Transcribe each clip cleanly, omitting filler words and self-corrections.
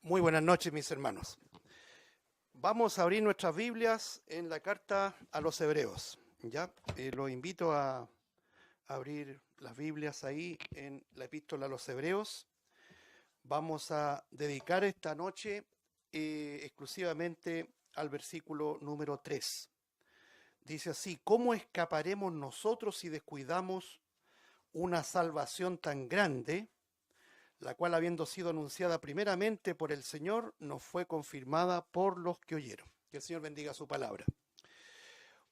Muy buenas noches, mis hermanos. Vamos a abrir nuestras Biblias en la carta a los Hebreos. Ya, los invito a abrir las Biblias ahí en la epístola a los Hebreos. Vamos a dedicar esta noche exclusivamente al versículo número 3. Dice así: ¿cómo escaparemos nosotros si descuidamos una salvación tan grande, la cual, habiendo sido anunciada primeramente por el Señor, nos fue confirmada por los que oyeron? Que el Señor bendiga su palabra.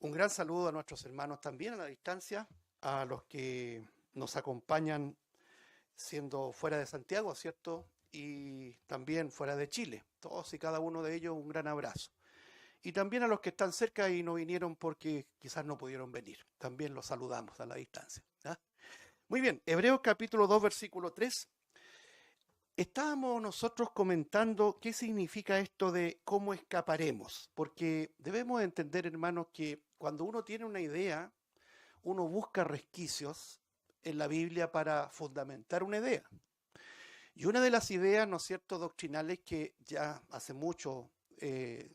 Un gran saludo a nuestros hermanos también a la distancia, a los que nos acompañan siendo fuera de Santiago, ¿cierto? Y también fuera de Chile. Todos y cada uno de ellos un gran abrazo. Y también a los que están cerca y no vinieron porque quizás no pudieron venir. También los saludamos a la distancia. ¿Ah? Muy bien, Hebreos capítulo 2, versículo 3. Estábamos nosotros comentando qué significa esto de cómo escaparemos, porque debemos entender, hermanos, que cuando uno tiene una idea, uno busca resquicios en la Biblia para fundamentar una idea. Y una de las ideas, ¿no es cierto?, doctrinales que ya hace mucho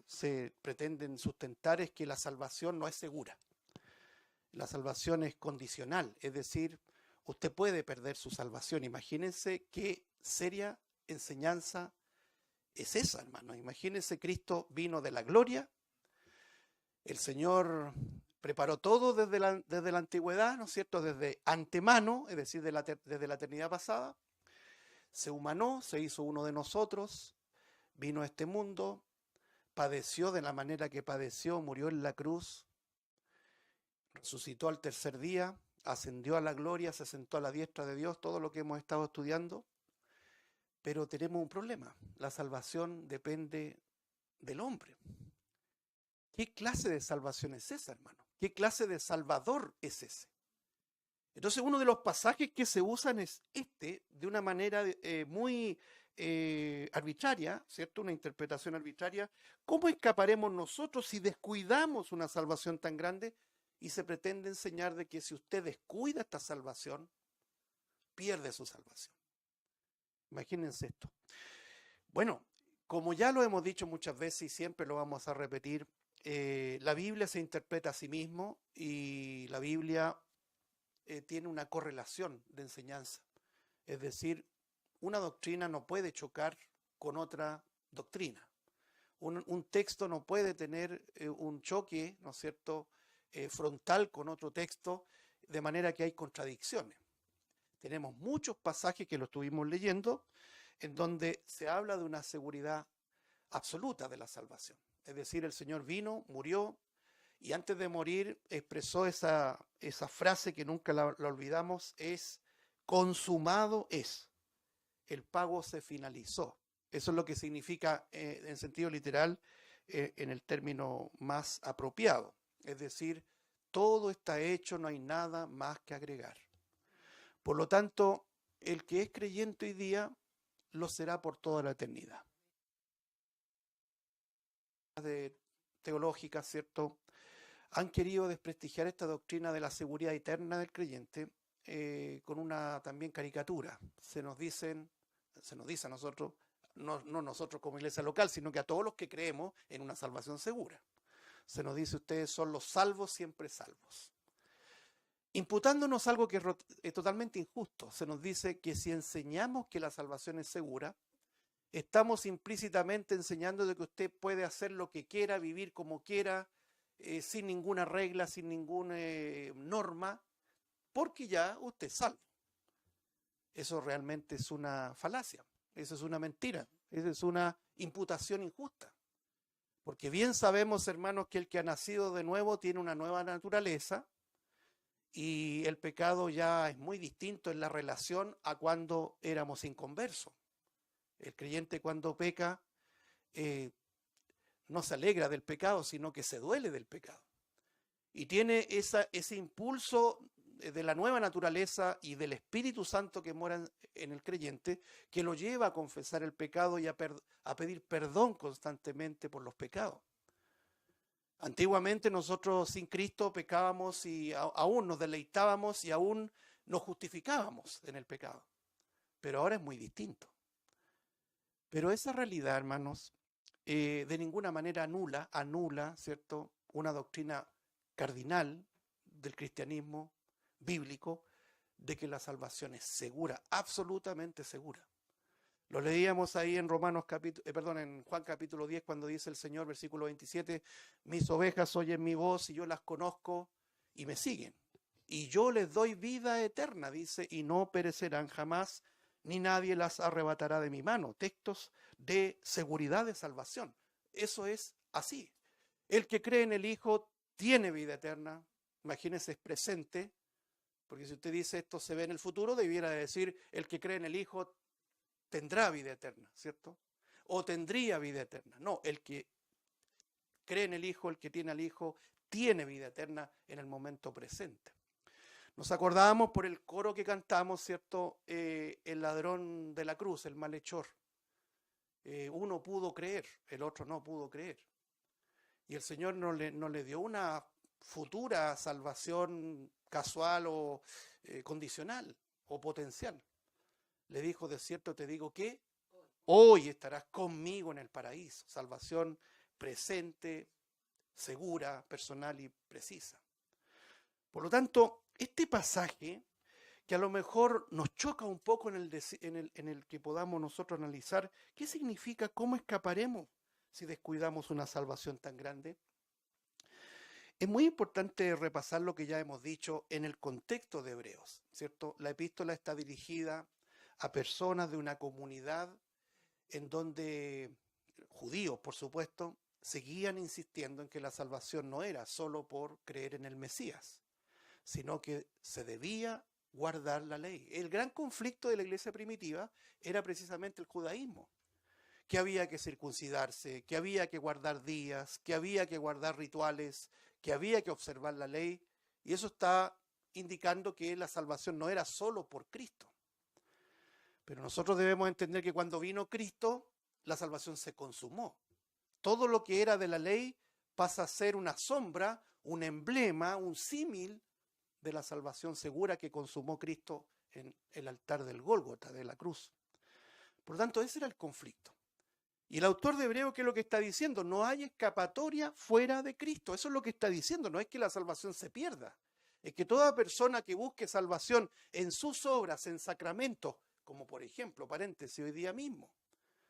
se pretenden sustentar es que la salvación no es segura. La salvación es condicional, es decir, usted puede perder su salvación. Imagínense qué seria enseñanza es esa, hermano. Imagínense, Cristo vino de la gloria, el Señor preparó todo desde la antigüedad, ¿no es cierto?, desde antemano, es decir, desde la eternidad pasada, se humanó, se hizo uno de nosotros, vino a este mundo, padeció de la manera que padeció, murió en la cruz, resucitó al tercer día, ascendió a la gloria, se sentó a la diestra de Dios, todo lo que hemos estado estudiando. Pero tenemos un problema: la salvación depende del hombre. ¿Qué clase de salvación es esa, hermano? ¿Qué clase de salvador es ese? Entonces, uno de los pasajes que se usan es de una manera muy arbitraria, ¿cierto? Una interpretación arbitraria. ¿Cómo escaparemos nosotros si descuidamos una salvación tan grande? Y se pretende enseñar de que si usted descuida esta salvación, pierde su salvación. Imagínense esto. Bueno, como ya lo hemos dicho muchas veces y siempre lo vamos a repetir, la Biblia se interpreta a sí mismo y la Biblia tiene una correlación de enseñanza. Es decir, una doctrina no puede chocar con otra doctrina. Un texto no puede tener un choque, ¿no es cierto?, frontal con otro texto, de manera que hay contradicciones. Tenemos muchos pasajes que lo estuvimos leyendo en donde se habla de una seguridad absoluta de la salvación. Es decir, el Señor vino, murió, y antes de morir expresó esa frase que nunca la olvidamos: es consumado es. El pago se finalizó. Eso es lo que significa en sentido literal, en el término más apropiado. Es decir, todo está hecho, no hay nada más que agregar. Por lo tanto, el que es creyente hoy día lo será por toda la eternidad. Teológicas, ¿cierto?, han querido desprestigiar esta doctrina de la seguridad eterna del creyente con una también caricatura. Se nos dice a nosotros, no nosotros como iglesia local, sino que a todos los que creemos en una salvación segura. Se nos dice: ustedes son los salvos, siempre salvos. Imputándonos algo que es totalmente injusto. Se nos dice que si enseñamos que la salvación es segura, estamos implícitamente enseñando de que usted puede hacer lo que quiera, vivir como quiera, sin ninguna regla, sin ninguna norma, porque ya usted es salvo. Eso realmente es una falacia, eso es una mentira, eso es una imputación injusta. Porque bien sabemos, hermanos, que el que ha nacido de nuevo tiene una nueva naturaleza, y el pecado ya es muy distinto en la relación a cuando éramos inconversos. El creyente, cuando peca, no se alegra del pecado, sino que se duele del pecado. Y tiene ese impulso de la nueva naturaleza y del Espíritu Santo que mora en el creyente, que lo lleva a confesar el pecado y a pedir perdón constantemente por los pecados. Antiguamente nosotros sin Cristo pecábamos y aún nos deleitábamos y aún nos justificábamos en el pecado. Pero ahora es muy distinto. Pero esa realidad, hermanos, de ninguna manera anula, ¿cierto?, una doctrina cardinal del cristianismo bíblico de que la salvación es segura, absolutamente segura. Lo leíamos ahí en en Juan capítulo 10, cuando dice el Señor, versículo 27, mis ovejas oyen mi voz y yo las conozco y me siguen. Y yo les doy vida eterna, dice, y no perecerán jamás, ni nadie las arrebatará de mi mano. Textos de seguridad de salvación. Eso es así. El que cree en el Hijo tiene vida eterna. Imagínense, es presente, porque si usted dice esto se ve en el futuro, debiera decir el que cree en el Hijo tendrá vida eterna, ¿cierto? O tendría vida eterna. No, el que cree en el Hijo, el que tiene al Hijo, tiene vida eterna en el momento presente. Nos acordábamos por el coro que cantamos, ¿cierto? El ladrón de la cruz, el malhechor. Uno pudo creer, el otro no pudo creer. Y el Señor no le dio una futura salvación casual o condicional o potencial. Le dijo, de cierto te digo que hoy estarás conmigo en el paraíso. Salvación presente, segura, personal y precisa. Por lo tanto, este pasaje, que a lo mejor nos choca un poco en el que podamos nosotros analizar, ¿qué significa? ¿Cómo escaparemos si descuidamos una salvación tan grande? Es muy importante repasar lo que ya hemos dicho en el contexto de Hebreos, ¿cierto? La epístola está dirigida a personas de una comunidad en donde judíos, por supuesto, seguían insistiendo en que la salvación no era solo por creer en el Mesías, sino que se debía guardar la ley. El gran conflicto de la iglesia primitiva era precisamente el judaísmo, que había que circuncidarse, que había que guardar días, que había que guardar rituales, que había que observar la ley, y eso está indicando que la salvación no era solo por Cristo. Pero nosotros debemos entender que cuando vino Cristo, la salvación se consumó. Todo lo que era de la ley pasa a ser una sombra, un emblema, un símil de la salvación segura que consumó Cristo en el altar del Gólgota, de la cruz. Por lo tanto, ese era el conflicto. Y el autor de Hebreo, ¿qué es lo que está diciendo? No hay escapatoria fuera de Cristo. Eso es lo que está diciendo. No es que la salvación se pierda. Es que toda persona que busque salvación en sus obras, en sacramentos, como por ejemplo, paréntesis, hoy día mismo,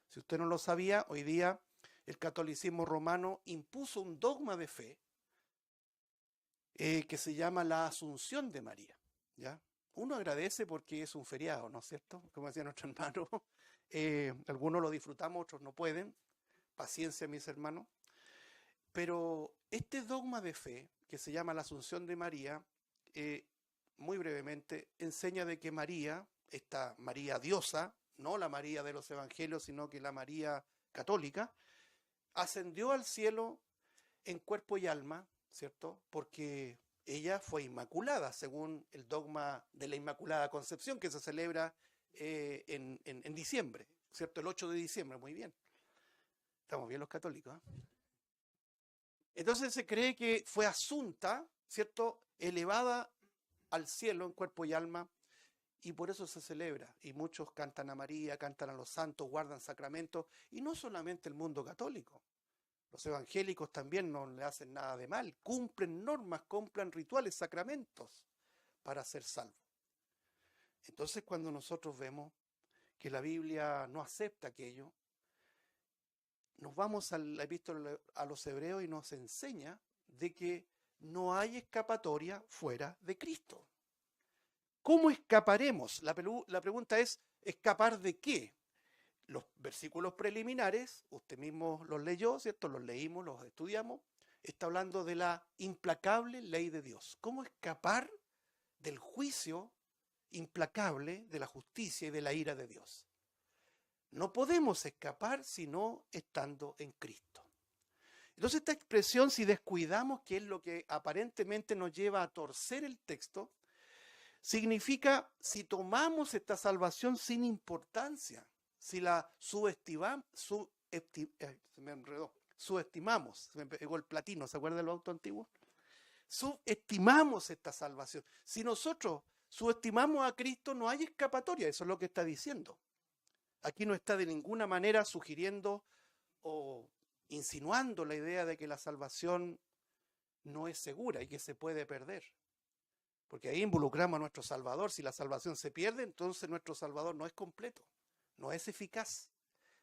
si usted no lo sabía, hoy día el catolicismo romano impuso un dogma de fe que se llama la Asunción de María, ¿ya? Uno agradece porque es un feriado, ¿no es cierto? Como decía nuestro hermano, algunos lo disfrutamos, otros no pueden. Paciencia, mis hermanos. Pero este dogma de fe, que se llama la Asunción de María, muy brevemente, enseña de que María, esta María diosa, no la María de los evangelios, sino que la María católica, ascendió al cielo en cuerpo y alma, ¿cierto? Porque ella fue inmaculada, según el dogma de la Inmaculada Concepción, que se celebra en diciembre, ¿cierto? El 8 de diciembre, muy bien. Estamos bien los católicos, ¿eh? Entonces se cree que fue asunta, ¿cierto? Elevada al cielo en cuerpo y alma, y por eso se celebra. Y muchos cantan a María, cantan a los santos, guardan sacramentos, y no solamente el mundo católico. Los evangélicos también no le hacen nada de mal, cumplen normas, cumplen rituales, sacramentos para ser salvos. Entonces, cuando nosotros vemos que la Biblia no acepta aquello, nos vamos a la epístola a los Hebreos y nos enseña de que no hay escapatoria fuera de Cristo. ¿Cómo escaparemos? La pregunta es, ¿escapar de qué? Los versículos preliminares, usted mismo los leyó, ¿cierto? Los leímos, los estudiamos. Está hablando de la implacable ley de Dios. ¿Cómo escapar del juicio implacable de la justicia y de la ira de Dios? No podemos escapar sino estando en Cristo. Entonces esta expresión, si descuidamos, que es lo que aparentemente nos lleva a torcer el texto, significa si tomamos esta salvación sin importancia, si la subestimamos, se me enredó, subestimamos, se me pegó el platino, ¿se acuerdan de los autos antiguos? Subestimamos esta salvación. Si nosotros subestimamos a Cristo, no hay escapatoria, eso es lo que está diciendo. Aquí no está de ninguna manera sugiriendo o insinuando la idea de que la salvación no es segura y que se puede perder. Porque ahí involucramos a nuestro Salvador. Si la salvación se pierde, entonces nuestro Salvador no es completo, no es eficaz.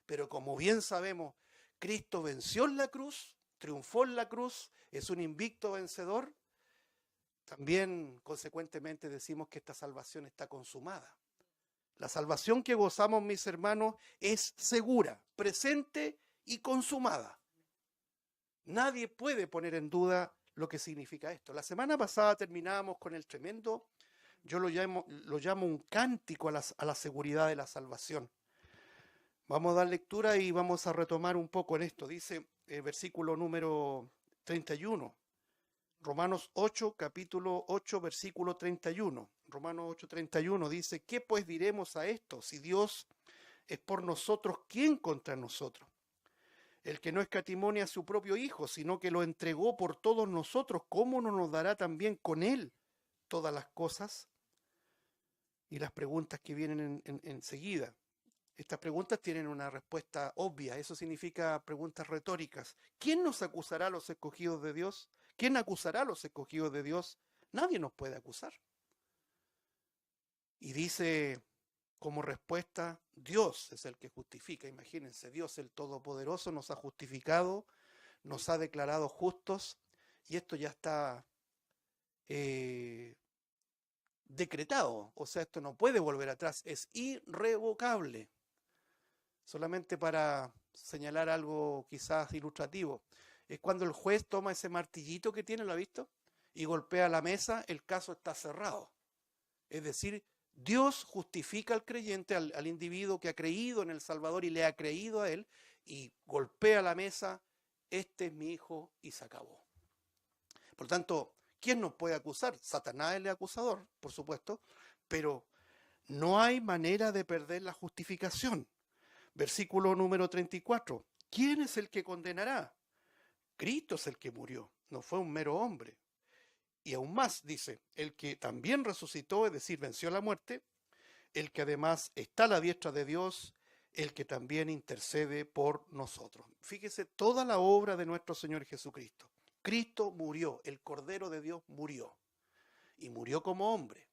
Pero como bien sabemos, Cristo venció en la cruz, triunfó en la cruz, es un invicto vencedor. También, consecuentemente, decimos que esta salvación está consumada. La salvación que gozamos, mis hermanos, es segura, presente y consumada. Nadie puede poner en duda lo que significa esto. La semana pasada terminábamos con el tremendo, yo lo llamo un cántico a la seguridad de la salvación. Vamos a dar lectura y vamos a retomar un poco en esto. Dice el versículo número 31. Romanos 8, capítulo 8, versículo 31. Romanos 8, 31 dice, ¿qué pues diremos a esto? Si Dios es por nosotros, ¿quién contra nosotros? El que no escatimó a su propio Hijo, sino que lo entregó por todos nosotros, ¿cómo no nos dará también con Él todas las cosas? Y las preguntas que vienen enseguida. Estas preguntas tienen una respuesta obvia, eso significa preguntas retóricas. ¿Quién nos acusará a los escogidos de Dios? ¿Quién acusará a los escogidos de Dios? Nadie nos puede acusar. Y dice como respuesta, Dios es el que justifica. Imagínense, Dios el Todopoderoso nos ha justificado, nos ha declarado justos, y esto ya está decretado. O sea, esto no puede volver atrás, es irrevocable. Solamente para señalar algo quizás ilustrativo, es cuando el juez toma ese martillito que tiene, ¿lo ha visto? Y golpea la mesa, el caso está cerrado. Es decir, Dios justifica al creyente, al individuo que ha creído en el Salvador y le ha creído a Él, y golpea la mesa, este es mi hijo, y se acabó. Por tanto, ¿quién nos puede acusar? Satanás es el acusador, por supuesto, pero no hay manera de perder la justificación. Versículo número 34. ¿Quién es el que condenará? Cristo es el que murió, no fue un mero hombre. Y aún más, dice, el que también resucitó, es decir, venció la muerte, el que además está a la diestra de Dios, el que también intercede por nosotros. Fíjese toda la obra de nuestro Señor Jesucristo. Cristo murió, el Cordero de Dios murió, y murió como hombre,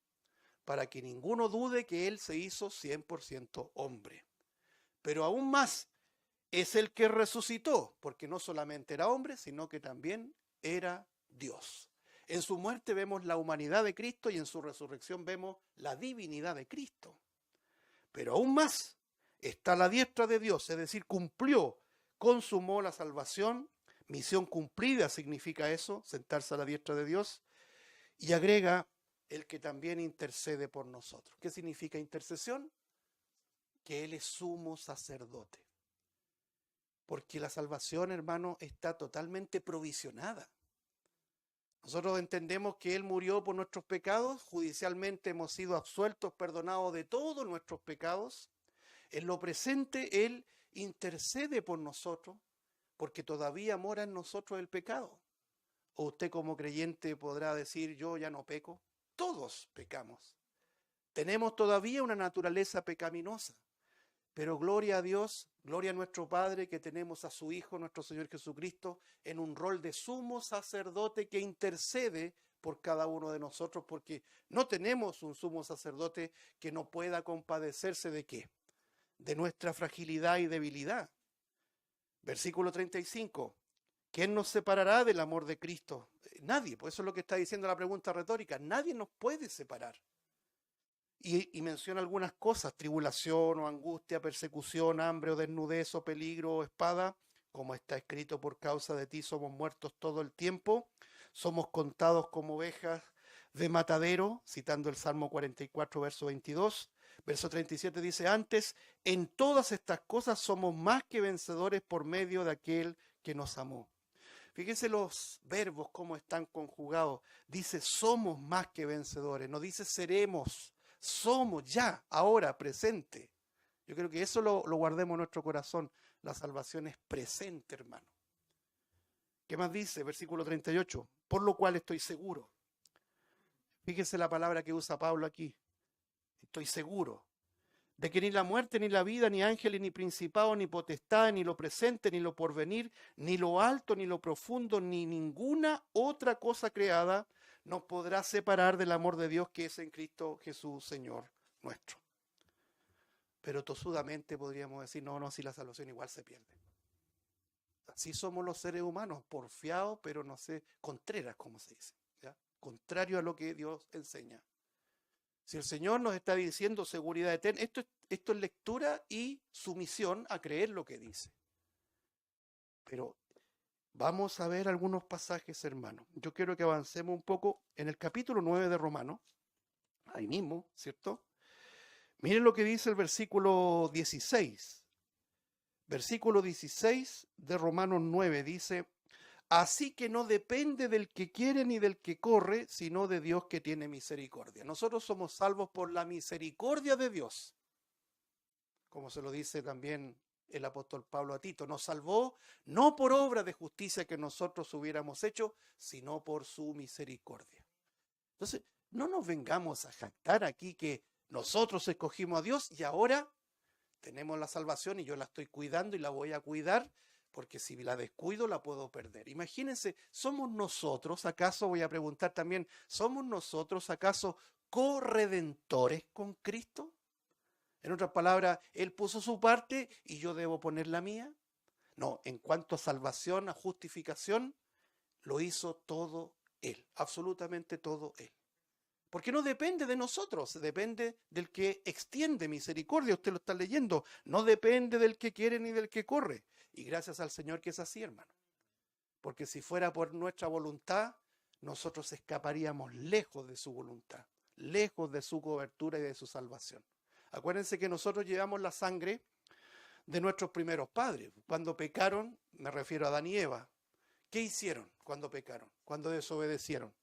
para que ninguno dude que Él se hizo 100% hombre. Pero aún más, es el que resucitó, porque no solamente era hombre, sino que también era Dios. En su muerte vemos la humanidad de Cristo y en su resurrección vemos la divinidad de Cristo. Pero aún más, está a la diestra de Dios, es decir, cumplió, consumó la salvación, misión cumplida significa eso, sentarse a la diestra de Dios, y agrega el que también intercede por nosotros. ¿Qué significa intercesión? Que Él es sumo sacerdote. Porque la salvación, hermano, está totalmente provisionada. Nosotros entendemos que Él murió por nuestros pecados, judicialmente hemos sido absueltos, perdonados de todos nuestros pecados. En lo presente Él intercede por nosotros, porque todavía mora en nosotros el pecado. O usted como creyente podrá decir, yo ya no peco. Todos pecamos. Tenemos todavía una naturaleza pecaminosa. Pero gloria a Dios, gloria a nuestro Padre, que tenemos a su Hijo, nuestro Señor Jesucristo, en un rol de sumo sacerdote que intercede por cada uno de nosotros, porque no tenemos un sumo sacerdote que no pueda compadecerse ¿de qué? De nuestra fragilidad y debilidad. Versículo 35. ¿Quién nos separará del amor de Cristo? Nadie, pues eso es lo que está diciendo la pregunta retórica. Nadie nos puede separar. Y menciona algunas cosas, tribulación o angustia, persecución, hambre o desnudez o peligro o espada, como está escrito, por causa de ti somos muertos todo el tiempo, somos contados como ovejas de matadero, citando el Salmo 44, verso 22. Verso 37 dice, antes, en todas estas cosas somos más que vencedores por medio de aquel que nos amó. Fíjense los verbos cómo están conjugados. Dice, somos más que vencedores, no dice seremos. Somos ya, ahora, presente. Yo creo que eso lo guardemos en nuestro corazón. La salvación es presente, hermano. ¿Qué más dice? Versículo 38. Por lo cual estoy seguro. Fíjese la palabra que usa Pablo aquí. Estoy seguro de que ni la muerte, ni la vida, ni ángeles, ni principados, ni potestades, ni lo presente, ni lo porvenir, ni lo alto, ni lo profundo, ni ninguna otra cosa creada nos podrá separar del amor de Dios que es en Cristo Jesús, Señor nuestro. Pero tosudamente podríamos decir, no, si la salvación igual se pierde. Así somos los seres humanos, porfiados, pero no sé, contreras, como se dice, ¿ya? Contrario a lo que Dios enseña. Si el Señor nos está diciendo seguridad eterna, esto es lectura y sumisión a creer lo que dice. Pero vamos a ver algunos pasajes, hermanos. Yo quiero que avancemos un poco en el capítulo 9 de Romanos, ahí mismo, ¿cierto? Miren lo que dice el versículo 16. Versículo 16 de Romanos 9 dice: así que no depende del que quiere ni del que corre, sino de Dios que tiene misericordia. Nosotros somos salvos por la misericordia de Dios, como se lo dice también el apóstol Pablo a Tito. Nos salvó no por obra de justicia que nosotros hubiéramos hecho, sino por su misericordia. Entonces, no nos vengamos a jactar aquí que nosotros escogimos a Dios y ahora tenemos la salvación y yo la estoy cuidando y la voy a cuidar, porque si la descuido la puedo perder. Imagínense, ¿somos nosotros acaso, voy a preguntar también, ¿somos nosotros acaso corredentores con Cristo? En otras palabras, Él puso su parte y yo debo poner la mía. No, en cuanto a salvación, a justificación, lo hizo todo Él, absolutamente todo Él. Porque no depende de nosotros, depende del que extiende misericordia. Usted lo está leyendo. No depende del que quiere ni del que corre. Y gracias al Señor que es así, hermano. Porque si fuera por nuestra voluntad, nosotros escaparíamos lejos de su voluntad, lejos de su cobertura y de su salvación. Acuérdense que nosotros llevamos la sangre de nuestros primeros padres. Cuando pecaron, me refiero a Adán y Eva. ¿Qué hicieron cuando pecaron? Cuando desobedecieron.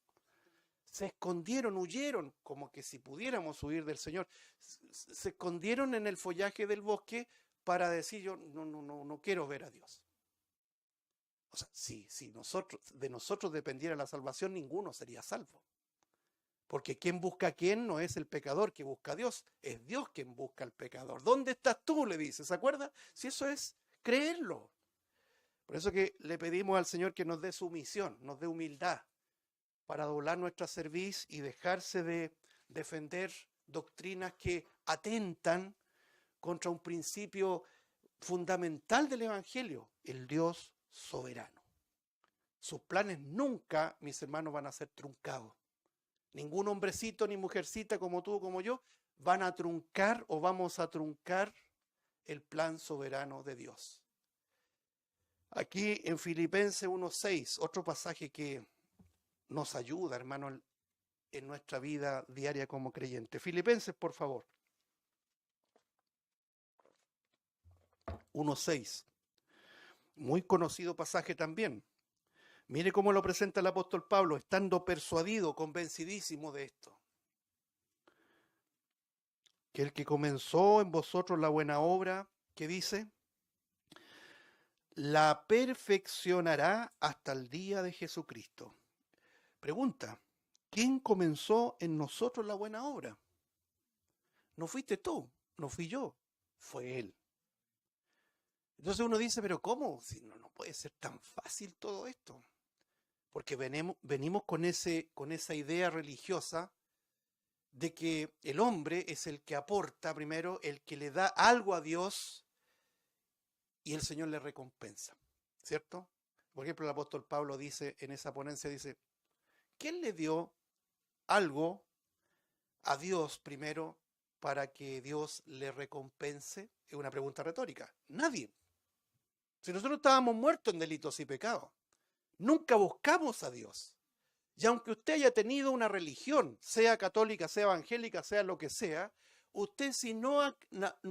Se escondieron, huyeron, como que si pudiéramos huir del Señor. Se escondieron en el follaje del bosque para decir: yo no quiero ver a Dios. O sea, si de nosotros dependiera la salvación, ninguno sería salvo. Porque quien busca a quien no es el pecador que busca a Dios, es Dios quien busca al pecador. ¿Dónde estás tú?, le dice, ¿se acuerda? Si eso es creerlo. Por eso que le pedimos al Señor que nos dé sumisión, nos dé humildad, para doblar nuestra cerviz y dejarse de defender doctrinas que atentan contra un principio fundamental del Evangelio, el Dios soberano. Sus planes nunca, mis hermanos, van a ser truncados. Ningún hombrecito ni mujercita como tú o como yo van a truncar o vamos a truncar el plan soberano de Dios. Aquí en Filipenses 1:6, otro pasaje que nos ayuda, hermano, en nuestra vida diaria como creyente. Filipenses, por favor. 1:6. Muy conocido pasaje también. Mire cómo lo presenta el apóstol Pablo, estando persuadido, convencidísimo de esto. Que el que comenzó en vosotros la buena obra, ¿qué dice? La perfeccionará hasta el día de Jesucristo. Pregunta: ¿quién comenzó en nosotros la buena obra? No fuiste tú, no fui yo, fue Él. Entonces uno dice: ¿pero cómo? Si no puede ser tan fácil todo esto. Porque venimos con esa idea religiosa de que el hombre es el que aporta primero, el que le da algo a Dios y el Señor le recompensa, ¿cierto? Por ejemplo, el apóstol Pablo dice en esa ponencia, dice: ¿quién le dio algo a Dios primero para que Dios le recompense? Es una pregunta retórica. Nadie. Si nosotros estábamos muertos en delitos y pecados, nunca buscamos a Dios. Y aunque usted haya tenido una religión, sea católica, sea evangélica, sea lo que sea, usted si no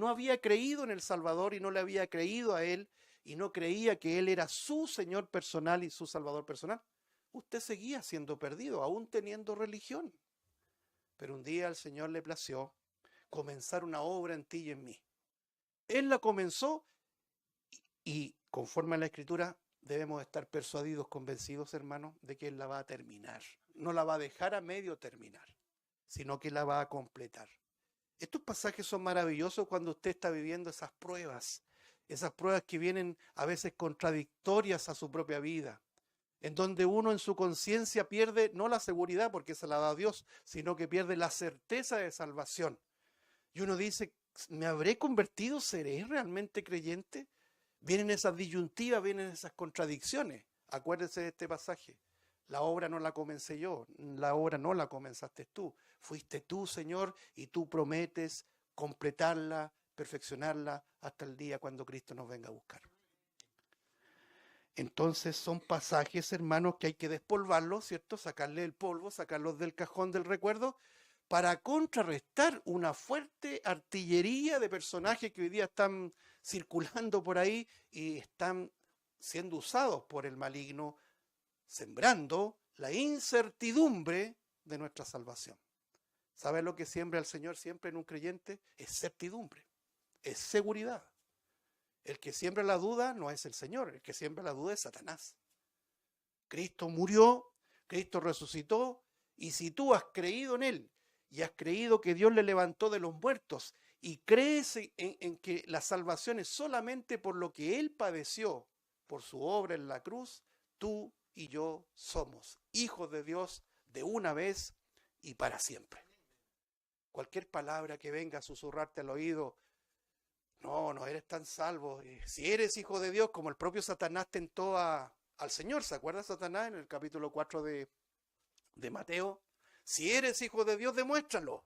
había creído en el Salvador y no le había creído a Él y no creía que Él era su Señor personal y su Salvador personal, usted seguía siendo perdido, aún teniendo religión. Pero un día al Señor le plació comenzar una obra en ti y en mí. Él la comenzó y conforme a la Escritura debemos estar persuadidos, convencidos, hermanos, de que Él la va a terminar. No la va a dejar a medio terminar, sino que la va a completar. Estos pasajes son maravillosos cuando usted está viviendo esas pruebas que vienen a veces contradictorias a su propia vida, en donde uno en su conciencia pierde no la seguridad porque se la da Dios, sino que pierde la certeza de salvación. Y uno dice, ¿me habré convertido? ¿Seré realmente creyente? Vienen esas disyuntivas, vienen esas contradicciones. Acuérdese de este pasaje. La obra no la comencé yo, la obra no la comenzaste tú. Fuiste tú, Señor, y tú prometes completarla, perfeccionarla hasta el día cuando Cristo nos venga a buscar. Entonces son pasajes, hermanos, que hay que despolvarlos, ¿cierto? Sacarle el polvo, sacarlos del cajón del recuerdo, para contrarrestar una fuerte artillería de personajes que hoy día están circulando por ahí y están siendo usados por el maligno, sembrando la incertidumbre de nuestra salvación. ¿Sabe lo que siembra el Señor siempre en un creyente? Es certidumbre, es seguridad. El que siembra la duda no es el Señor, el que siembra la duda es Satanás. Cristo murió, Cristo resucitó, y si tú has creído en Él y has creído que Dios le levantó de los muertos y crees en que la salvación es solamente por lo que Él padeció, por su obra en la cruz, tú y yo somos hijos de Dios de una vez y para siempre. Cualquier palabra que venga a susurrarte al oído, no eres tan salvo. Si eres hijo de Dios, como el propio Satanás tentó al Señor, ¿se acuerda Satanás en el capítulo 4 de Mateo? Si eres hijo de Dios, demuéstralo.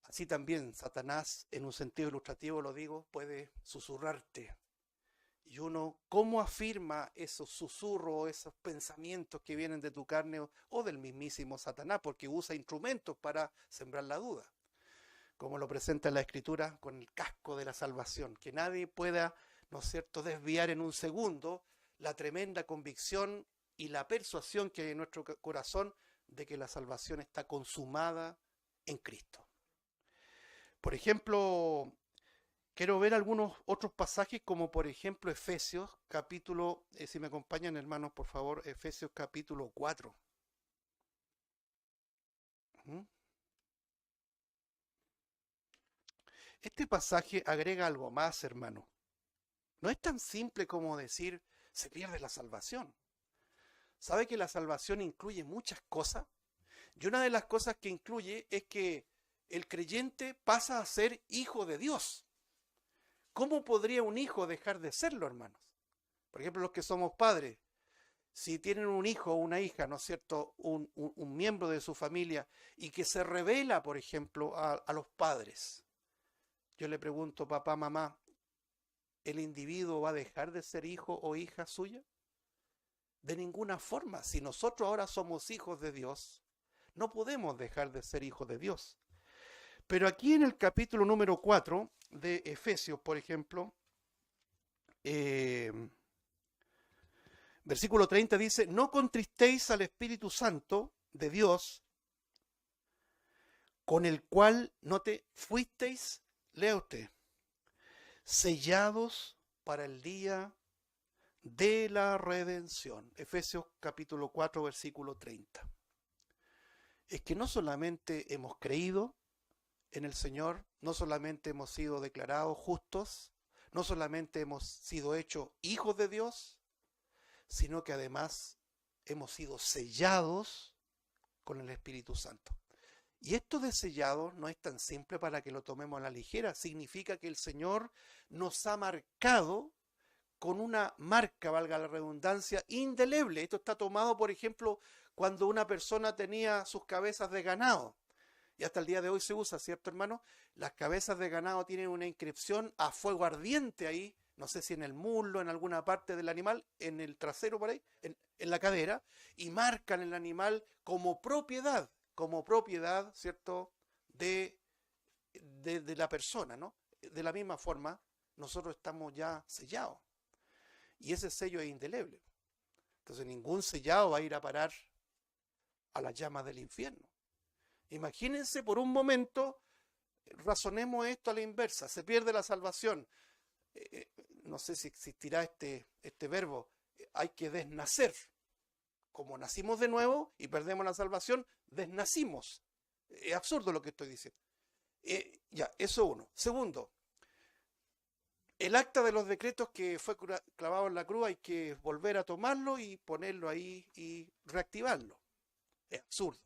Así también Satanás, en un sentido ilustrativo lo digo, puede susurrarte. Y uno, ¿cómo afirma esos susurros, esos pensamientos que vienen de tu carne o del mismísimo Satanás? Porque usa instrumentos para sembrar la duda. Como lo presenta la Escritura con el casco de la salvación, que nadie pueda, ¿no es cierto?, desviar en un segundo la tremenda convicción y la persuasión que hay en nuestro corazón de que la salvación está consumada en Cristo. Por ejemplo, quiero ver algunos otros pasajes, como por ejemplo Efesios capítulo, si me acompañan hermanos por favor, Efesios capítulo 4. Este pasaje agrega algo más, hermano. No es tan simple como decir, se pierde la salvación. ¿Sabe que la salvación incluye muchas cosas? Y una de las cosas que incluye es que el creyente pasa a ser hijo de Dios. ¿Cómo podría un hijo dejar de serlo, hermanos? Por ejemplo, los que somos padres, si tienen un hijo o una hija, ¿no es cierto?, un miembro de su familia, y que se revela, por ejemplo, a los padres. Yo le pregunto, papá, mamá, ¿el individuo va a dejar de ser hijo o hija suya? De ninguna forma. Si nosotros ahora somos hijos de Dios, no podemos dejar de ser hijos de Dios. Pero aquí en el capítulo número 4 de Efesios, por ejemplo, versículo 30 dice, no contristéis al Espíritu Santo de Dios, con el cual no te fuisteis, lea usted, sellados para el día de la redención. Efesios capítulo 4, versículo 30. Es que no solamente hemos creído en el Señor, no solamente hemos sido declarados justos, no solamente hemos sido hechos hijos de Dios, sino que además hemos sido sellados con el Espíritu Santo. Y esto de sellado no es tan simple para que lo tomemos a la ligera, significa que el Señor nos ha marcado con una marca, valga la redundancia, indeleble. Esto está tomado, por ejemplo, cuando una persona tenía sus cabezas de ganado. Y hasta el día de hoy se usa, ¿cierto, hermano? Las cabezas de ganado tienen una inscripción a fuego ardiente ahí, no sé si en el muslo, en alguna parte del animal, en el trasero por ahí, en la cadera, y marcan el animal como propiedad, ¿cierto?, de la persona, ¿no? De la misma forma, nosotros estamos ya sellados. Y ese sello es indeleble. Entonces ningún sellado va a ir a parar a las llamas del infierno. Imagínense por un momento, razonemos esto a la inversa, se pierde la salvación. No sé si existirá este verbo, hay que desnacer. Como nacimos de nuevo y perdemos la salvación, desnacimos. Es absurdo lo que estoy diciendo. Ya, eso uno. Segundo, el acta de los decretos que fue clavado en la cruz hay que volver a tomarlo y ponerlo ahí y reactivarlo. Es absurdo.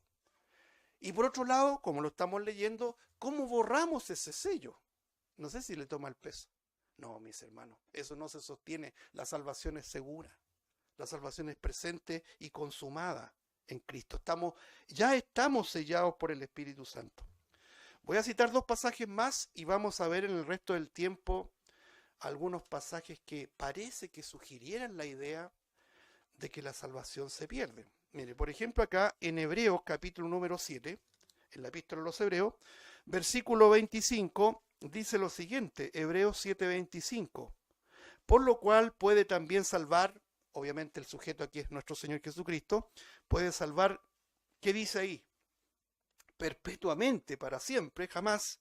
Y por otro lado, como lo estamos leyendo, ¿cómo borramos ese sello? No sé si le toma el peso. No, mis hermanos, eso no se sostiene. La salvación es segura. La salvación es presente y consumada en Cristo. Ya estamos sellados por el Espíritu Santo. Voy a citar dos pasajes más y vamos a ver en el resto del tiempo algunos pasajes que parece que sugirieran la idea de que la salvación se pierde. Mire, por ejemplo, acá en Hebreos capítulo número 7, en la epístola a los Hebreos, versículo 25, dice lo siguiente, Hebreos 7:25, por lo cual puede también salvar, obviamente el sujeto aquí es nuestro Señor Jesucristo, puede salvar, ¿qué dice ahí? Perpetuamente, para siempre, jamás,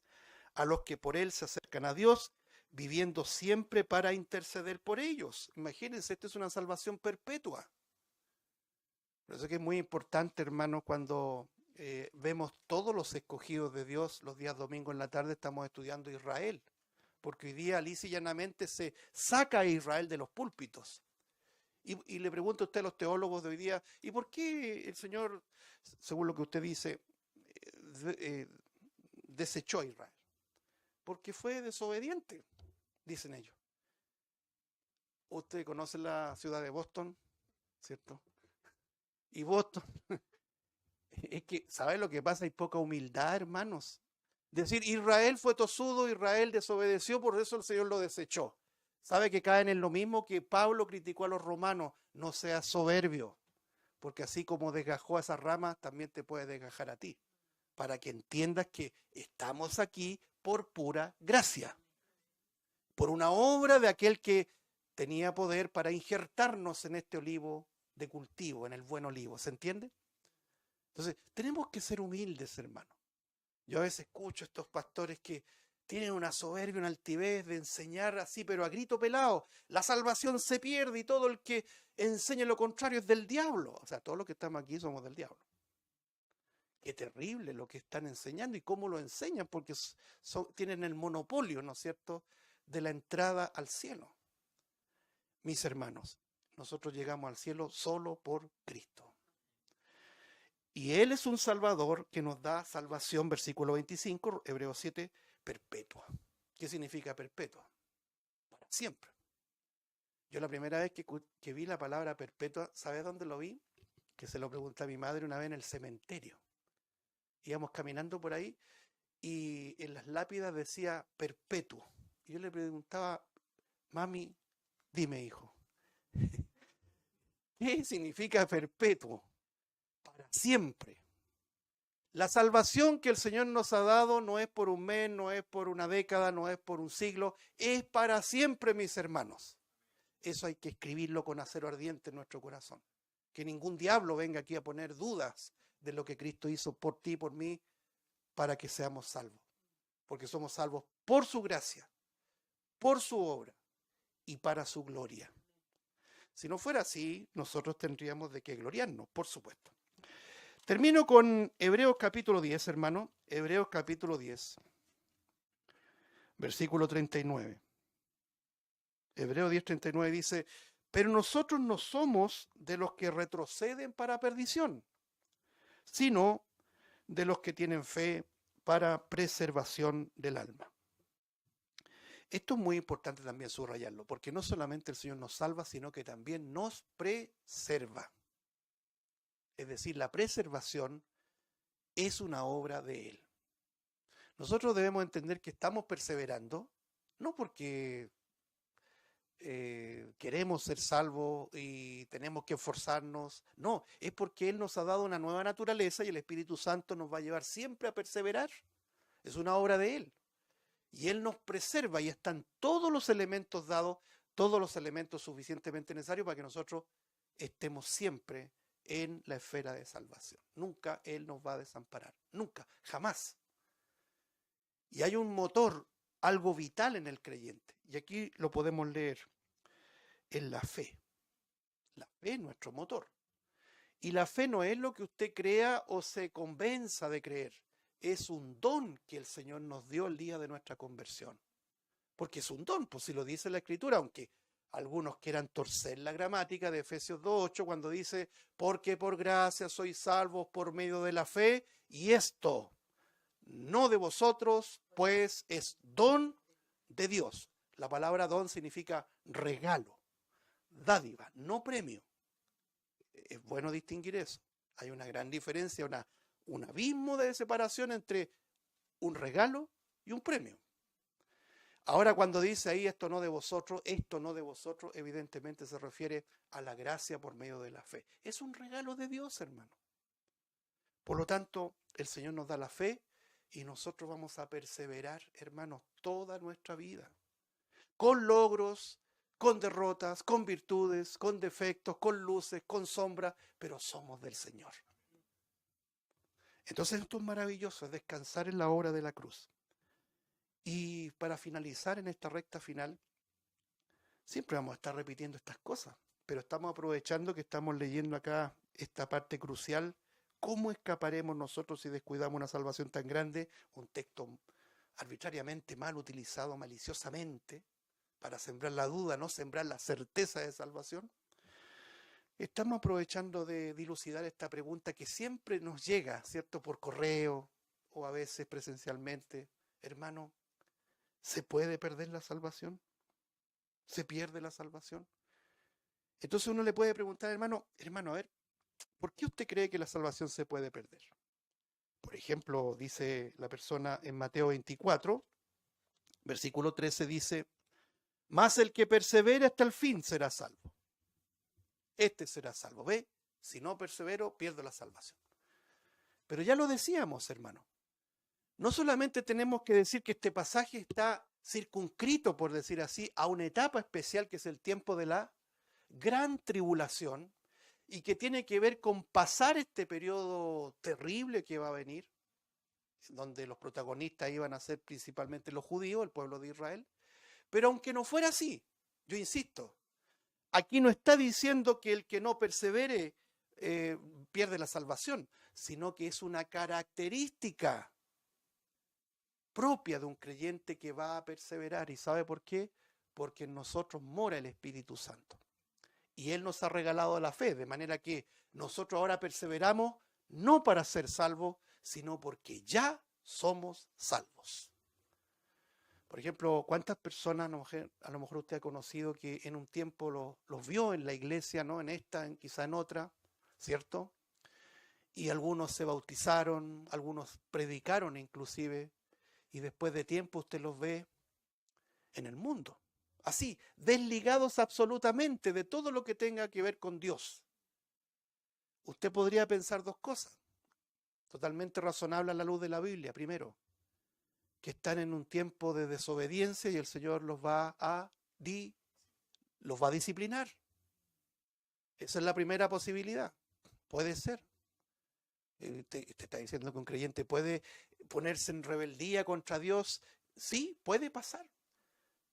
a los que por Él se acercan a Dios, viviendo siempre para interceder por ellos. Imagínense, esto es una salvación perpetua. Por eso que es muy importante, hermano, cuando vemos todos los escogidos de Dios, los días domingos en la tarde estamos estudiando Israel, porque hoy día lisa y llanamente se saca a Israel de los púlpitos. Y le pregunto a usted a los teólogos de hoy día, ¿y por qué el Señor, según lo que usted dice, desechó a Israel? Porque fue desobediente, dicen ellos. Usted conoce la ciudad de Boston, ¿cierto? Y Boston, es que, ¿sabe lo que pasa? Hay poca humildad, hermanos. Decir, Israel fue tosudo, Israel desobedeció, por eso el Señor lo desechó. ¿Sabe que caen en lo mismo que Pablo criticó a los romanos? No seas soberbio, porque así como desgajó a esas ramas, también te puede desgajar a ti, para que entiendas que estamos aquí por pura gracia, por una obra de aquel que tenía poder para injertarnos en este olivo de cultivo, en el buen olivo, ¿se entiende? Entonces, tenemos que ser humildes, hermano. Yo a veces escucho a estos pastores que tienen una soberbia, una altivez de enseñar así, pero a grito pelado. La salvación se pierde y todo el que enseña lo contrario es del diablo. O sea, todos los que estamos aquí somos del diablo. Qué terrible lo que están enseñando y cómo lo enseñan, porque tienen el monopolio, ¿no es cierto?, de la entrada al cielo. Mis hermanos, nosotros llegamos al cielo solo por Cristo. Y Él es un Salvador que nos da salvación, versículo 25, Hebreos 7, perpetua. ¿Qué significa perpetua? Para siempre. Yo la primera vez que vi la palabra perpetua, ¿sabes dónde lo vi? Que se lo pregunté a mi madre una vez en el cementerio. Íbamos caminando por ahí y en las lápidas decía perpetuo. Y yo le preguntaba, mami, dime hijo, ¿qué significa perpetuo? Para siempre. La salvación que el Señor nos ha dado no es por un mes, no es por una década, no es por un siglo, es para siempre, mis hermanos. Eso hay que escribirlo con acero ardiente en nuestro corazón. Que ningún diablo venga aquí a poner dudas de lo que Cristo hizo por ti y por mí para que seamos salvos. Porque somos salvos por su gracia, por su obra y para su gloria. Si no fuera así, nosotros tendríamos de qué gloriarnos, por supuesto. Termino con Hebreos capítulo 10, hermano. Hebreos capítulo 10, versículo 39. Hebreos 10, 39 dice, pero nosotros no somos de los que retroceden para perdición, sino de los que tienen fe para preservación del alma. Esto es muy importante también subrayarlo, porque no solamente el Señor nos salva, sino que también nos preserva. Es decir, la preservación es una obra de Él. Nosotros debemos entender que estamos perseverando, no porque queremos ser salvos y tenemos que esforzarnos, no, es porque Él nos ha dado una nueva naturaleza y el Espíritu Santo nos va a llevar siempre a perseverar. Es una obra de Él. Y Él nos preserva y están todos los elementos dados, todos los elementos suficientemente necesarios para que nosotros estemos siempre en la esfera de salvación. Nunca Él nos va a desamparar, nunca, jamás. Y hay un motor, algo vital en el creyente, y aquí lo podemos leer, en la fe. La fe es nuestro motor. Y la fe no es lo que usted crea o se convenza de creer. es un don que el Señor nos dio el día de nuestra conversión. Porque es un don, pues si lo dice la Escritura, aunque algunos quieran torcer la gramática de Efesios 2:8 cuando dice, porque por gracia sois salvos por medio de la fe, y esto no de vosotros, pues es don de Dios. La palabra don significa regalo, dádiva, no premio. Es bueno distinguir eso. Hay una gran diferencia, un abismo de separación entre un regalo y un premio. Ahora cuando dice ahí esto no de vosotros, evidentemente se refiere a la gracia por medio de la fe. Es un regalo de Dios, hermano. Por lo tanto, el Señor nos da la fe y nosotros vamos a perseverar, hermanos, toda nuestra vida. Con logros, con derrotas, con virtudes, con defectos, con luces, con sombras, pero somos del Señor. Entonces esto es maravilloso, es descansar en la obra de la cruz. Y para finalizar en esta recta final, siempre vamos a estar repitiendo estas cosas, pero estamos aprovechando que estamos leyendo acá esta parte crucial. ¿Cómo escaparemos nosotros si descuidamos una salvación tan grande? Un texto arbitrariamente mal utilizado, maliciosamente, para sembrar la duda, no sembrar la certeza de salvación. Estamos aprovechando de dilucidar esta pregunta que siempre nos llega, ¿cierto? Por correo o a veces presencialmente. Hermano, ¿se puede perder la salvación? ¿Se pierde la salvación? Entonces uno le puede preguntar, hermano, a ver, ¿por qué usted cree que la salvación se puede perder? Por ejemplo, dice la persona en Mateo 24, versículo 13 dice, mas el que persevere hasta el fin será salvo. Este será salvo. ¿Ve? Si no persevero, pierdo la salvación. Pero ya lo decíamos, hermano. No solamente tenemos que decir que este pasaje está circunscrito, por decir así, a una etapa especial que es el tiempo de la gran tribulación y que tiene que ver con pasar este periodo terrible que va a venir, donde los protagonistas iban a ser principalmente los judíos, el pueblo de Israel. Pero aunque no fuera así, yo insisto, aquí no está diciendo que el que no persevere pierde la salvación, sino que es una característica propia de un creyente que va a perseverar. ¿Y sabe por qué? Porque en nosotros mora el Espíritu Santo. Y Él nos ha regalado la fe, de manera que nosotros ahora perseveramos no para ser salvos, sino porque ya somos salvos. Por ejemplo, ¿cuántas personas a lo mejor usted ha conocido que en un tiempo los vio en la iglesia, ¿no? En esta, quizá en otra, ¿cierto? Y algunos se bautizaron, algunos predicaron inclusive, y después de tiempo usted los ve en el mundo. Así, desligados absolutamente de todo lo que tenga que ver con Dios. Usted podría pensar dos cosas, totalmente razonables a la luz de la Biblia. Primero, que están en un tiempo de desobediencia y el Señor los va a disciplinar. Esa es la primera posibilidad. Puede ser. Usted está diciendo que un creyente puede ponerse en rebeldía contra Dios. Sí, puede pasar.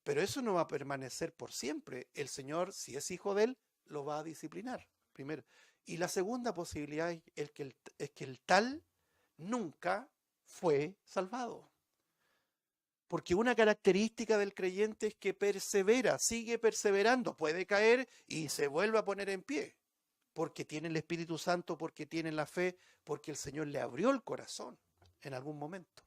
Pero eso no va a permanecer por siempre. El Señor, si es hijo de Él, lo va a disciplinar. Primero. Y la segunda posibilidad es que el tal nunca fue salvado. Porque una característica del creyente es que persevera, sigue perseverando, puede caer y se vuelve a poner en pie. Porque tiene el Espíritu Santo, porque tiene la fe, porque el Señor le abrió el corazón en algún momento.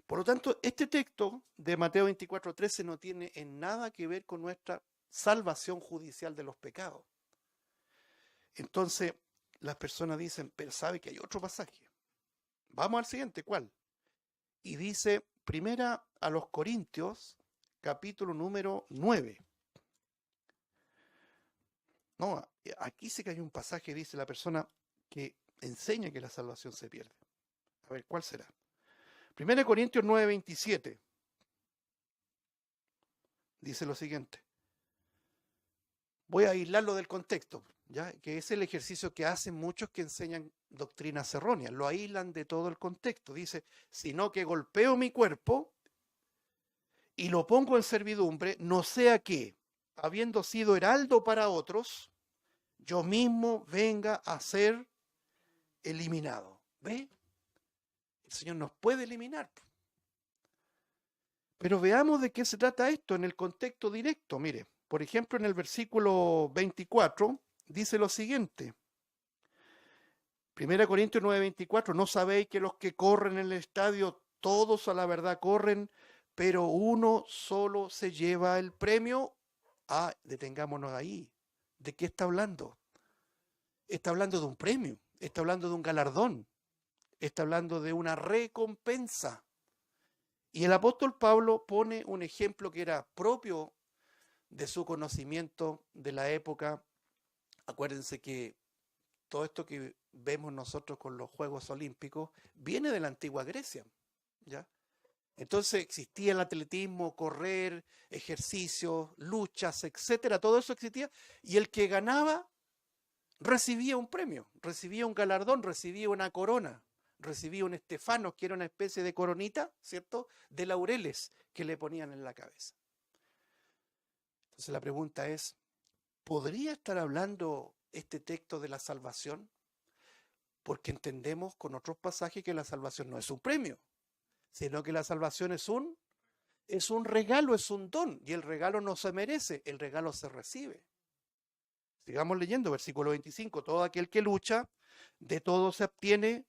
Por lo tanto, este texto de Mateo 24:13 no tiene en nada que ver con nuestra salvación judicial de los pecados. Entonces, las personas dicen, pero sabe que hay otro pasaje. Vamos al siguiente, ¿cuál? Y dice, primera a los Corintios, capítulo número 9. No, aquí sí que hay un pasaje, dice la persona, que enseña que la salvación se pierde. A ver, ¿cuál será? 1 Corintios 9:27 dice lo siguiente. Voy a aislarlo del contexto, ¿ya? Que es el ejercicio que hacen muchos que enseñan doctrinas erróneas. Lo aíslan de todo el contexto. Dice, sino que golpeo mi cuerpo y lo pongo en servidumbre, no sea que, habiendo sido heraldo para otros, yo mismo venga a ser eliminado. ¿Ve? El Señor nos puede eliminar. Pero veamos de qué se trata esto en el contexto directo. Mire, por ejemplo, en el versículo 24 dice lo siguiente. 1 Corintios 9:24, ¿no sabéis que los que corren en el estadio, todos a la verdad corren, pero uno solo se lleva el premio? Detengámonos ahí. ¿De qué está hablando? Está hablando de un premio, está hablando de un galardón, está hablando de una recompensa. Y el apóstol Pablo pone un ejemplo que era propio de su conocimiento de la época. Acuérdense que todo esto que vemos nosotros con los Juegos Olímpicos viene de la antigua Grecia, ¿ya? Entonces existía el atletismo, correr, ejercicios, luchas, etcétera, todo eso existía, y el que ganaba recibía un premio, recibía un galardón, recibía una corona, recibía un estefanos, que era una especie de coronita, ¿cierto?, de laureles que le ponían en la cabeza. Entonces la pregunta es, ¿podría estar hablando este texto de la salvación? Porque entendemos con otros pasajes que la salvación no es un premio, sino que la salvación es un regalo, es un don, y el regalo no se merece, el regalo se recibe. Sigamos leyendo, versículo 25, todo aquel que lucha, de todo se abstiene,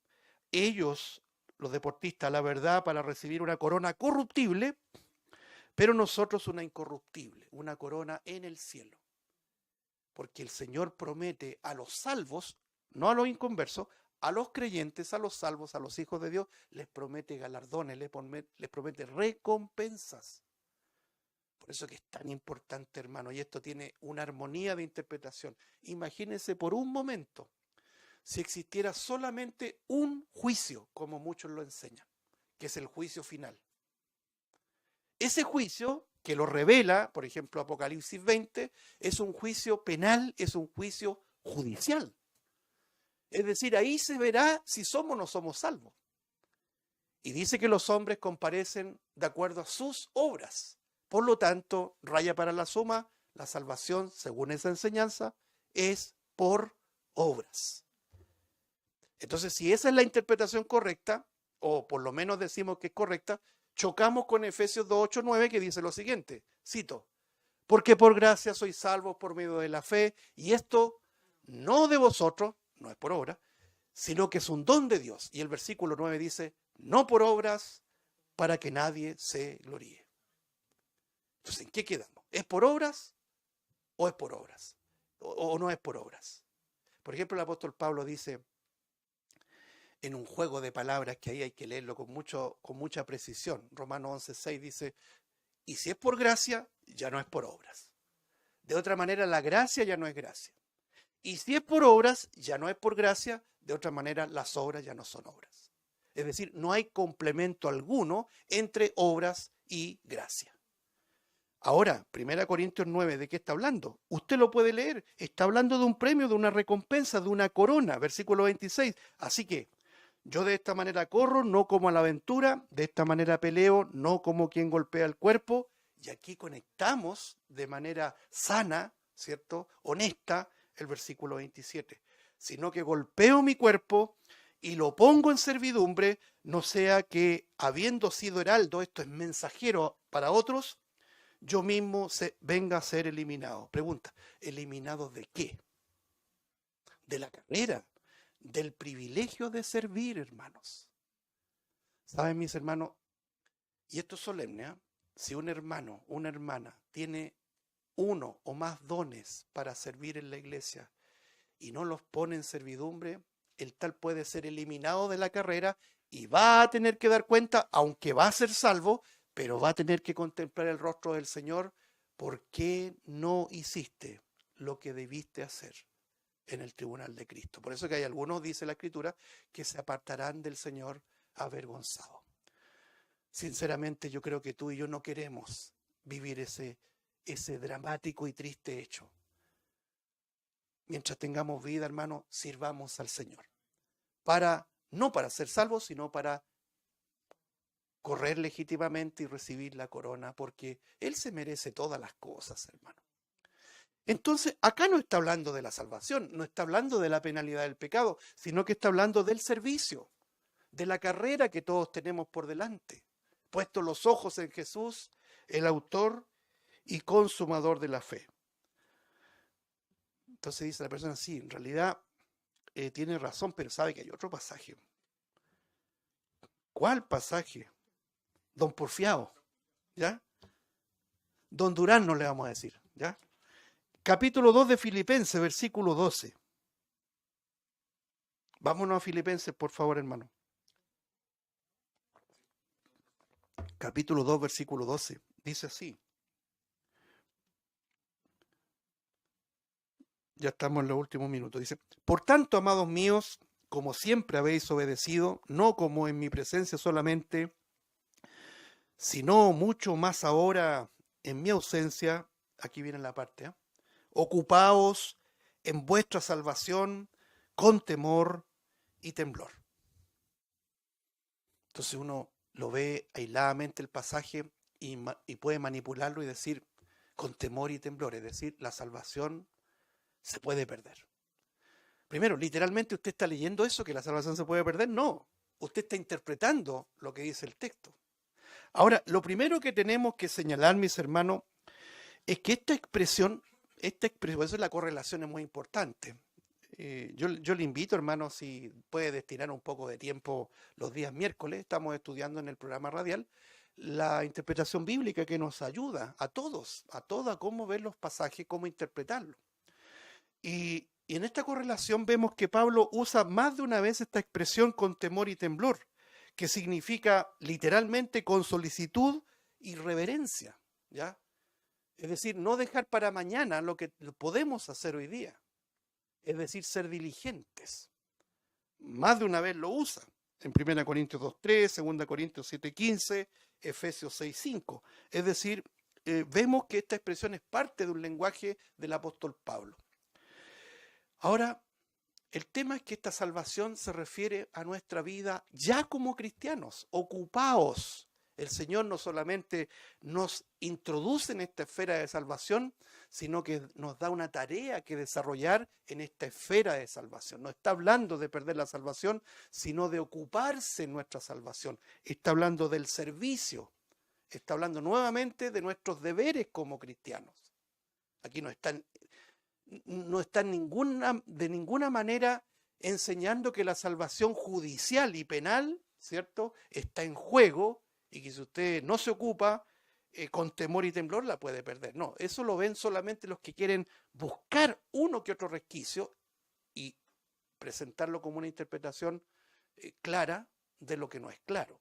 ellos, los deportistas, la verdad, para recibir una corona corruptible, pero nosotros una incorruptible, una corona en el cielo. Porque el Señor promete a los salvos, no a los inconversos, a los creyentes, a los salvos, a los hijos de Dios, les promete galardones, les promete recompensas. Por eso que es tan importante, hermano, y esto tiene una armonía de interpretación. Imagínense por un momento, si existiera solamente un juicio, como muchos lo enseñan, que es el juicio final. Ese juicio, que lo revela, por ejemplo, Apocalipsis 20, es un juicio penal, es un juicio judicial. Es decir, ahí se verá si somos o no somos salvos. Y dice que los hombres comparecen de acuerdo a sus obras. Por lo tanto, raya para la suma, la salvación, según esa enseñanza, es por obras. Entonces, si esa es la interpretación correcta, o por lo menos decimos que es correcta, chocamos con Efesios 2:8-9, que dice lo siguiente, cito, porque por gracia sois salvos por medio de la fe, y esto no de vosotros, no es por obra, sino que es un don de Dios. Y el versículo 9 dice, no por obras, para que nadie se gloríe. Entonces, ¿en qué quedamos? ¿Es por obras o es por obras? ¿O no es por obras? Por ejemplo, el apóstol Pablo dice, en un juego de palabras que ahí hay que leerlo con mucha precisión, Romanos 11:6 dice, y si es por gracia, ya no es por obras. De otra manera, la gracia ya no es gracia. Y si es por obras, ya no es por gracia, de otra manera, las obras ya no son obras. Es decir, no hay complemento alguno entre obras y gracia. Ahora, 1 Corintios 9, ¿de qué está hablando? Usted lo puede leer. Está hablando de un premio, de una recompensa, de una corona. Versículo 26. Así que yo de esta manera corro, no como a la aventura. De esta manera peleo, no como quien golpea el cuerpo. Y aquí conectamos de manera sana, ¿cierto? Honesta, el versículo 27. Sino que golpeo mi cuerpo y lo pongo en servidumbre, no sea que, habiendo sido heraldo, esto es mensajero para otros, yo mismo venga a ser eliminado. Pregunta, ¿eliminado de qué? De la carrera, del privilegio de servir, hermanos. ¿Saben, mis hermanos? Y esto es solemne, ¿eh? Si un hermano, una hermana, tiene uno o más dones para servir en la iglesia y no los pone en servidumbre, el tal puede ser eliminado de la carrera y va a tener que dar cuenta, aunque va a ser salvo, pero va a tener que contemplar el rostro del Señor. ¿Por qué no hiciste lo que debiste hacer en el tribunal de Cristo? Por eso que hay algunos, dice la Escritura, que se apartarán del Señor avergonzados. Sinceramente, yo creo que tú y yo no queremos vivir ese dramático y triste hecho. Mientras tengamos vida, hermano, sirvamos al Señor. No para ser salvos, sino para correr legítimamente y recibir la corona, porque Él se merece todas las cosas, hermano. Entonces, acá no está hablando de la salvación, no está hablando de la penalidad del pecado, sino que está hablando del servicio, de la carrera que todos tenemos por delante, puesto los ojos en Jesús, el autor y consumador de la fe. Entonces dice la persona, sí, en realidad tiene razón, pero sabe que hay otro pasaje. ¿Cuál pasaje? Don Porfiado, ¿ya? Don Durán no le vamos a decir, ¿ya? Capítulo 2 de Filipenses, versículo 12. Vámonos a Filipenses, por favor, hermano. Capítulo 2, versículo 12. Dice así. Ya estamos en los últimos minutos. Dice, por tanto, amados míos, como siempre habéis obedecido, no como en mi presencia solamente, sino mucho más ahora en mi ausencia, aquí viene la parte, ocupaos en vuestra salvación con temor y temblor. Entonces uno lo ve aisladamente el pasaje y puede manipularlo y decir con temor y temblor, es decir, la salvación se puede perder. Primero, literalmente usted está leyendo eso, que la salvación se puede perder. No, usted está interpretando lo que dice el texto. Ahora, lo primero que tenemos que señalar, mis hermanos, es que esta expresión, por eso la correlación es muy importante. Yo le invito, hermano, si puede destinar un poco de tiempo los días miércoles, estamos estudiando en el programa radial la interpretación bíblica que nos ayuda a todos, a cómo ver los pasajes, cómo interpretarlos. Y en esta correlación vemos que Pablo usa más de una vez esta expresión con temor y temblor, que significa literalmente con solicitud y reverencia, ¿ya? Es decir, no dejar para mañana lo que podemos hacer hoy día. Es decir, ser diligentes. Más de una vez lo usa. En 1 Corintios 2:3, 2 Corintios 7:15, Efesios 6:5. Es decir, vemos que esta expresión es parte de un lenguaje del apóstol Pablo. Ahora, el tema es que esta salvación se refiere a nuestra vida ya como cristianos. Ocupaos. El Señor no solamente nos introduce en esta esfera de salvación, sino que nos da una tarea que desarrollar en esta esfera de salvación. No está hablando de perder la salvación, sino de ocuparse en nuestra salvación. Está hablando del servicio. Está hablando nuevamente de nuestros deberes como cristianos. Aquí no está de ninguna manera enseñando que la salvación judicial y penal, ¿cierto?, está en juego y que si usted no se ocupa, con temor y temblor la puede perder. No, eso lo ven solamente los que quieren buscar uno que otro resquicio y presentarlo como una interpretación clara de lo que no es claro.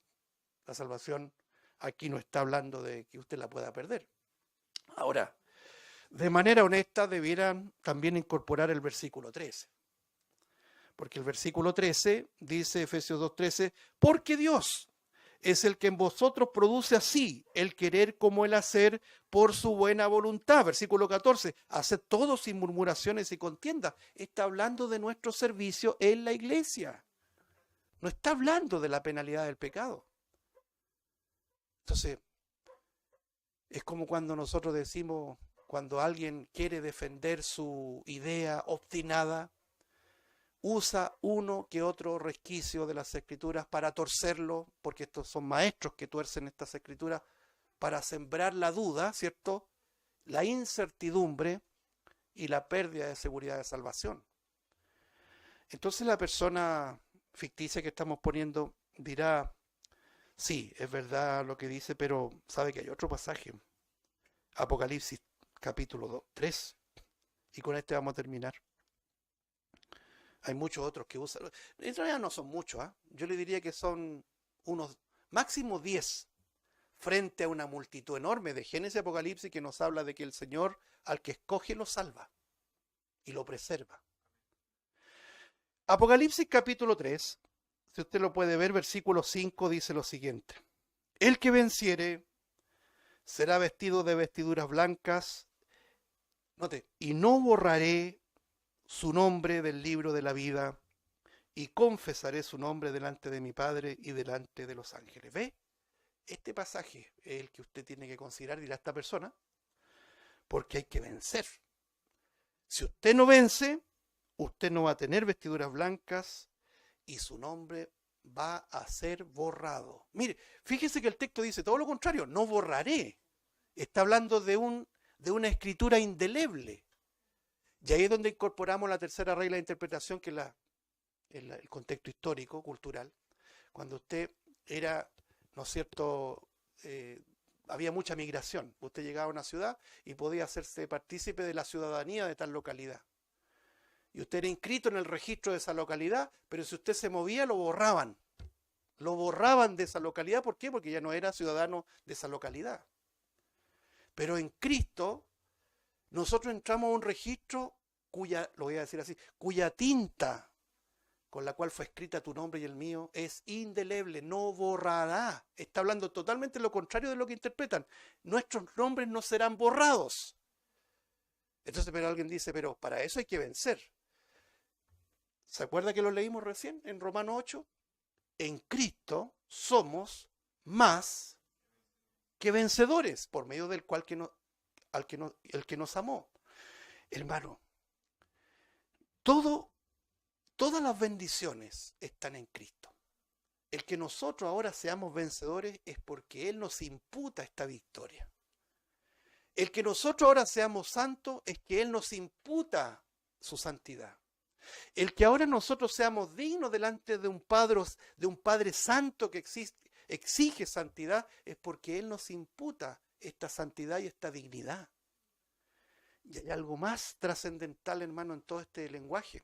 La salvación aquí no está hablando de que usted la pueda perder. Ahora, de manera honesta debieran también incorporar el versículo 13. Porque el versículo 13 dice, Efesios 2:13, porque Dios es el que en vosotros produce así el querer como el hacer por su buena voluntad. Versículo 14, haced todo sin murmuraciones y contiendas. Está hablando de nuestro servicio en la iglesia. No está hablando de la penalidad del pecado. Entonces, es como cuando nosotros decimos, cuando alguien quiere defender su idea obstinada, usa uno que otro resquicio de las escrituras para torcerlo, porque estos son maestros que tuercen estas escrituras, para sembrar la duda, ¿cierto?, la incertidumbre y la pérdida de seguridad de salvación. Entonces la persona ficticia que estamos poniendo dirá, sí, es verdad lo que dice, pero sabe que hay otro pasaje, Apocalipsis capítulo 3, y con este vamos a terminar. Hay muchos otros que usan. En realidad no son muchos, ¿eh? Yo le diría que son unos máximo 10 frente a una multitud enorme de Génesis y Apocalipsis que nos habla de que el Señor al que escoge lo salva y lo preserva. Apocalipsis capítulo 3, si usted lo puede ver, versículo 5 dice lo siguiente. El que venciere será vestido de vestiduras blancas, note, y no borraré su nombre del libro de la vida, y confesaré su nombre delante de mi Padre y delante de los ángeles. ¿Ve? Este pasaje es el que usted tiene que considerar, dirá esta persona, porque hay que vencer. Si usted no vence, usted no va a tener vestiduras blancas y su nombre va a ser borrado. Mire, fíjese que el texto dice todo lo contrario, no borraré. Está hablando de una escritura indeleble. Y ahí es donde incorporamos la tercera regla de interpretación, que es el contexto histórico, cultural. Cuando usted era, ¿no es cierto?, había mucha migración. Usted llegaba a una ciudad y podía hacerse partícipe de la ciudadanía de tal localidad. Y usted era inscrito en el registro de esa localidad, pero si usted se movía, lo borraban. Lo borraban de esa localidad. ¿Por qué? Porque ya no era ciudadano de esa localidad. Pero en Cristo, nosotros entramos a un registro lo voy a decir así, cuya tinta con la cual fue escrita tu nombre y el mío es indeleble, no borrará. Está hablando totalmente lo contrario de lo que interpretan. Nuestros nombres no serán borrados. Entonces, pero alguien dice, pero para eso hay que vencer. ¿Se acuerda que lo leímos recién en Romanos 8? En Cristo somos más que vencedores, por medio del cual el que nos amó. Hermano, todas las bendiciones están en Cristo. El que nosotros ahora seamos vencedores es porque Él nos imputa esta victoria. El que nosotros ahora seamos santos es que Él nos imputa su santidad. El que ahora nosotros seamos dignos delante de un Padre santo que exige santidad es porque Él nos imputa esta santidad y esta dignidad. Y hay algo más trascendental, hermano, en todo este lenguaje.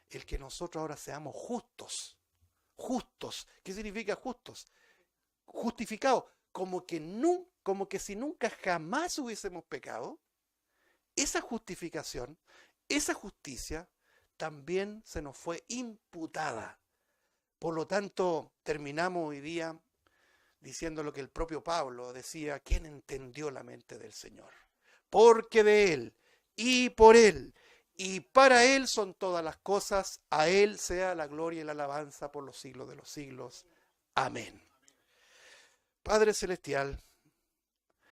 El que nosotros ahora seamos justos. Justos. ¿Qué significa justos? Justificados. Como que si nunca jamás hubiésemos pecado. Esa justificación, esa justicia, también se nos fue imputada. Por lo tanto, terminamos hoy día diciendo lo que el propio Pablo decía: ¿quién entendió la mente del Señor? Porque de Él, y por Él, y para Él son todas las cosas, a Él sea la gloria y la alabanza por los siglos de los siglos. Amén. Padre Celestial,